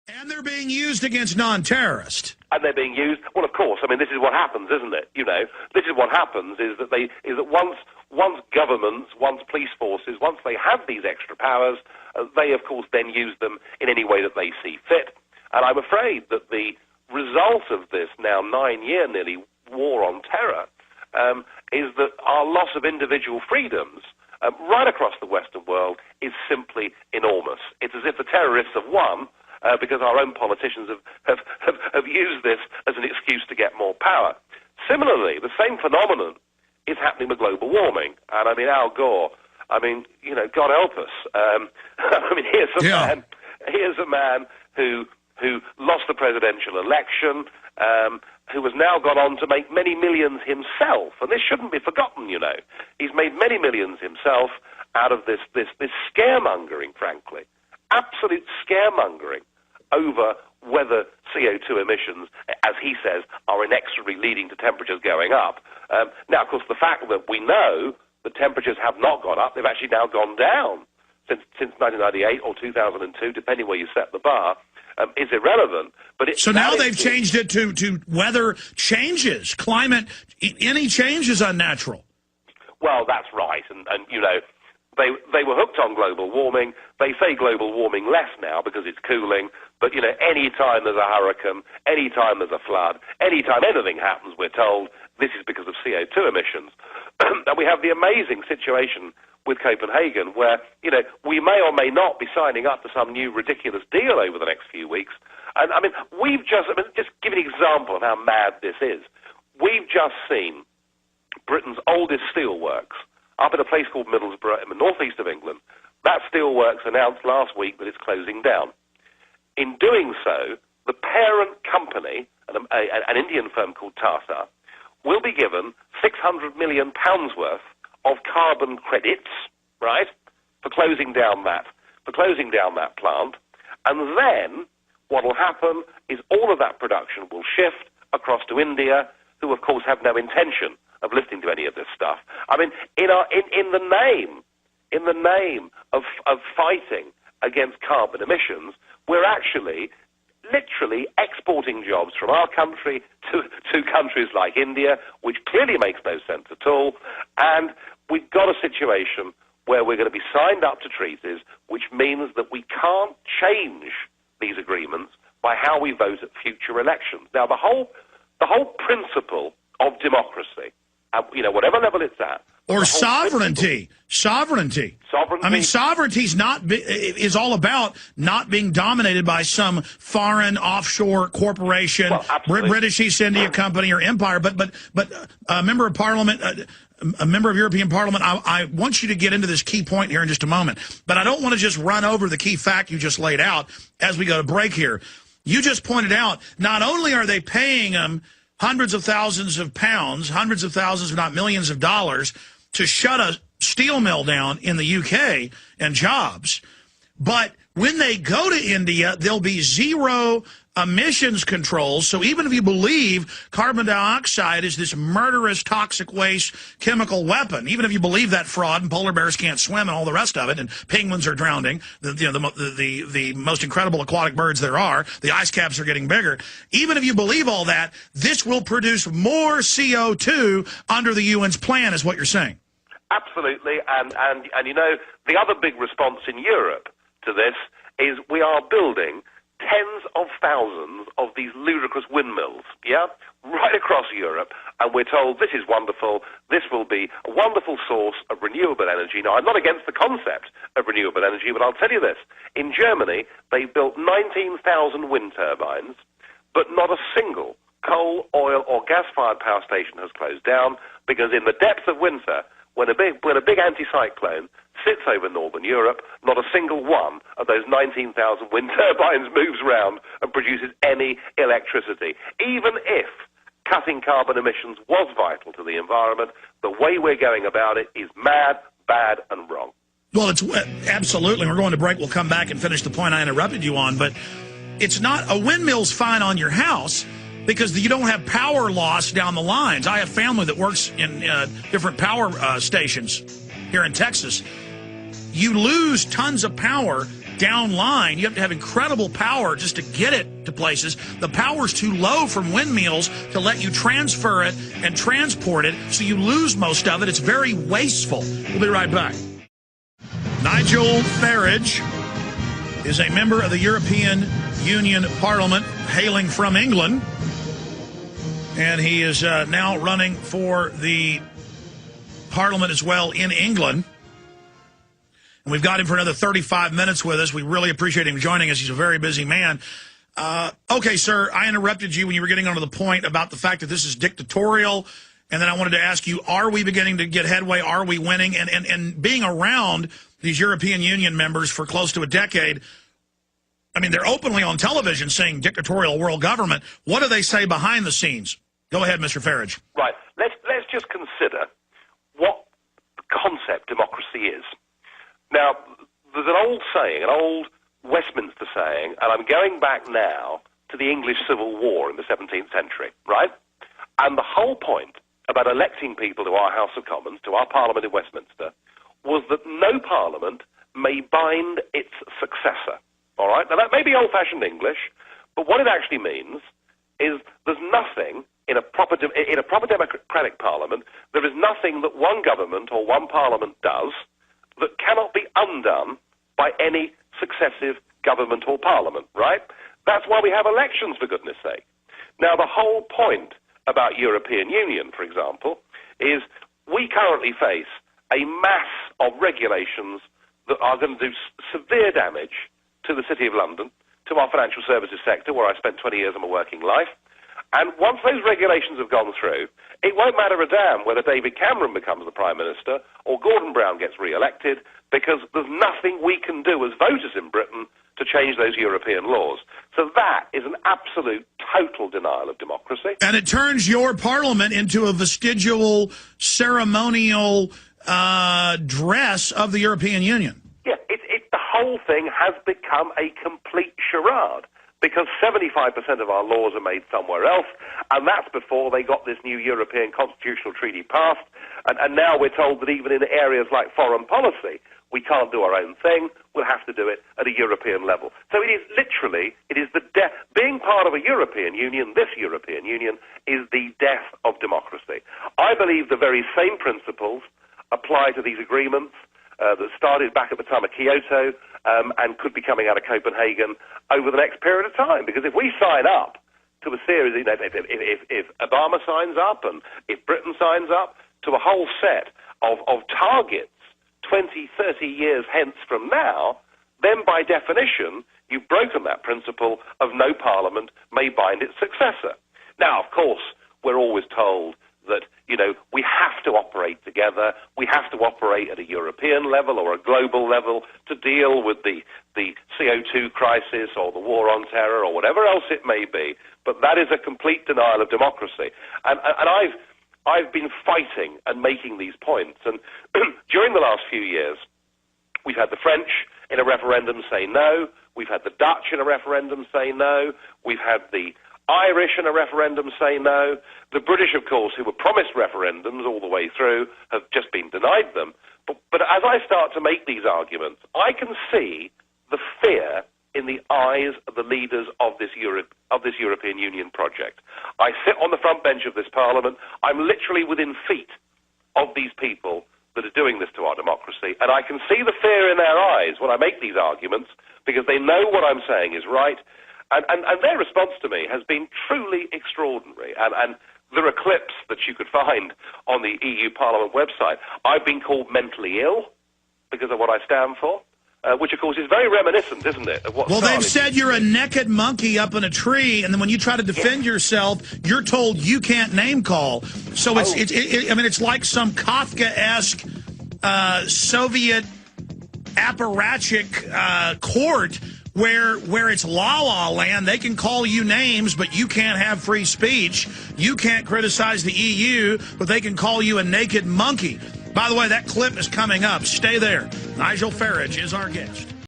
And they're being used against non-terrorists. And they're being used. Well, of course. I mean, this is what happens, isn't it? You know, this is what happens is that once governments, once police forces, once they have these extra powers, they of course then use them in any way that they see fit. And I'm afraid that the result of this now 9-year nearly war on terror is that our loss of individual freedoms right across the Western world is simply enormous. It's as if the terrorists have won. Because our own politicians have used this as an excuse to get more power. Similarly, the same phenomenon is happening with global warming. And I mean, Al Gore, I mean, you know, God help us. I mean, here's a man who lost the presidential election, who has now gone on to make many millions himself. And this shouldn't be forgotten, you know. He's made many millions himself out of this scaremongering, frankly. Absolute scaremongering over whether CO2 emissions, as he says, are inexorably leading to temperatures going up. Now, of course, the fact that we know that temperatures have not gone up, they've actually now gone down since 1998 or 2002, depending where you set the bar, is irrelevant. But so now they've changed it to weather changes, climate, any change is unnatural. Well, that's right, and you know, They were hooked on global warming. They say global warming less now because it's cooling. But, you know, any time there's a hurricane, any time there's a flood, any time anything happens, we're told this is because of CO2 emissions. And we have the amazing situation with Copenhagen where, you know, we may or may not be signing up to some new ridiculous deal over the next few weeks. And, I mean, just give an example of how mad this is. We've just seen Britain's oldest steelworks up at a place called Middlesbrough in the northeast of England. That steelworks announced last week that it's closing down. In doing so, the parent company, an Indian firm called Tata, will be given £600 million worth of carbon credits, right, for closing down that plant. And then what will happen is all of that production will shift across to India, who of course have no intention of listening to any of this stuff. I mean, in the name of fighting against carbon emissions, we're actually literally exporting jobs from our country to countries like India, which clearly makes no sense at all. And we've got a situation where we're going to be signed up to treaties, which means that we can't change these agreements by how we vote at future elections. Now, the whole principle of democracy, you know, whatever level it's at, or sovereignty. I mean, sovereignty is all about not being dominated by some foreign offshore corporation, British East India Company or empire. But a member of Parliament, a member of European Parliament, I want you to get into this key point here in just a moment. But I don't want to just run over the key fact you just laid out as we go to break here. You just pointed out not only are they paying them hundreds of thousands of pounds, hundreds of thousands, if not millions of dollars, to shut a steel mill down in the UK and jobs. But when they go to India, there'll be zero emissions controls. So even if you believe carbon dioxide is this murderous toxic waste chemical weapon, even if you believe that fraud and polar bears can't swim and all the rest of it and penguins are drowning, the most incredible aquatic birds there are, the ice caps are getting bigger, even if you believe all that, this will produce more CO2 under the UN's plan is what you're saying. Absolutely, and you know, the other big response in Europe to this is we are building tens of thousands of these ludicrous windmills, yeah, right across Europe, and we're told this is wonderful, this will be a wonderful source of renewable energy. Now, I'm not against the concept of renewable energy, but I'll tell you this. In Germany, they built 19,000 wind turbines, but not a single coal, oil, or gas-fired power station has closed down, because in the depths of winter, when a big anticyclone sits over northern Europe, not a single one of those 19,000 wind turbines moves round and produces any electricity. Even if cutting carbon emissions was vital to the environment, the way we're going about it is mad, bad, and wrong. Well, it's absolutely. We're going to break. We'll come back and finish the point I interrupted you on. But it's not a windmill's fine on your house, because you don't have power loss down the lines. I have family that works in different power stations here in Texas. You lose tons of power down line, you have to have incredible power just to get it to places. The power's too low from windmills to let you transfer it and transport it, so you lose most of it. It's very wasteful. We'll be right back. Nigel Farage is a member of the European Union Parliament, hailing from England, and he is now running for the Parliament as well in England. And we've got him for another 35 minutes with us. We really appreciate him joining us. He's a very busy man. Okay, sir, I interrupted you when you were getting onto the point about the fact that this is dictatorial, and then I wanted to ask you, are we beginning to get headway? Are we winning? And being around these European Union members for close to a decade, I mean, they're openly on television saying dictatorial world government. What do they say behind the scenes? Go ahead, Mr. Farage. Right. Let's just consider what the concept democracy is. Now, there's an old saying, an old Westminster saying, and I'm going back now to the English Civil War in the 17th century, right? And the whole point about electing people to our House of Commons, to our Parliament in Westminster, was that no Parliament may bind its successor, all right? Now, that may be old-fashioned English, but what it actually means is there's nothing in a proper democratic Parliament, there is nothing that one government or one Parliament does that cannot be undone by any successive government or parliament, right? That's why we have elections, for goodness sake. Now, the whole point about European Union, for example, is we currently face a mass of regulations that are going to do severe damage to the City of London, to our financial services sector, where I spent 20 years of my working life. And once those regulations have gone through, it won't matter a damn whether David Cameron becomes the Prime Minister or Gordon Brown gets re-elected, because there's nothing we can do as voters in Britain to change those European laws. So that is an absolute, total denial of democracy. And it turns your Parliament into a vestigial, ceremonial dress of the European Union. Yeah, the whole thing has become a complete charade, because 75% of our laws are made somewhere else, and that's before they got this new European Constitutional Treaty passed, and now we're told that even in areas like foreign policy, we can't do our own thing, we'll have to do it at a European level. So it is literally, being part of a European Union, this European Union, is the death of democracy. I believe the very same principles apply to these agreements that started back at the time of Kyoto and could be coming out of Copenhagen over the next period of time. Because if we sign up to a series, if Obama signs up and if Britain signs up to a whole set of targets 20, 30 years hence from now, then by definition, you've broken that principle of no parliament may bind its successor. Now, of course, we're always told that, we have to operate together, we have to operate at a European level or a global level to deal with the CO2 crisis or the war on terror or whatever else it may be, but that is a complete denial of democracy. And I've been fighting and making these points, and during the last few years, we've had the French in a referendum say no, we've had the Dutch in a referendum say no, we've had the Irish in a referendum say no. The British, of course, who were promised referendums all the way through, have just been denied them. But as I start to make these arguments, I can see the fear in the eyes of the leaders of this European Union project. I sit on the front bench of this Parliament. I'm literally within feet of these people that are doing this to our democracy, and I can see the fear in their eyes when I make these arguments, because they know what I'm saying is right. And their response to me has been truly extraordinary. And there are clips that you could find on the EU Parliament website. I've been called mentally ill because of what I stand for, which, of course, is very reminiscent, isn't it, of what they've said you're a naked monkey up in a tree, and then when you try to defend yourself, you're told you can't name call. So it's like some Kafkaesque Soviet apparatchik court where it's la-la land. They can call you names, but you can't have free speech. You can't criticize the EU, but they can call you a naked monkey. By the way, that clip is coming up. Stay there. Nigel Farage is our guest.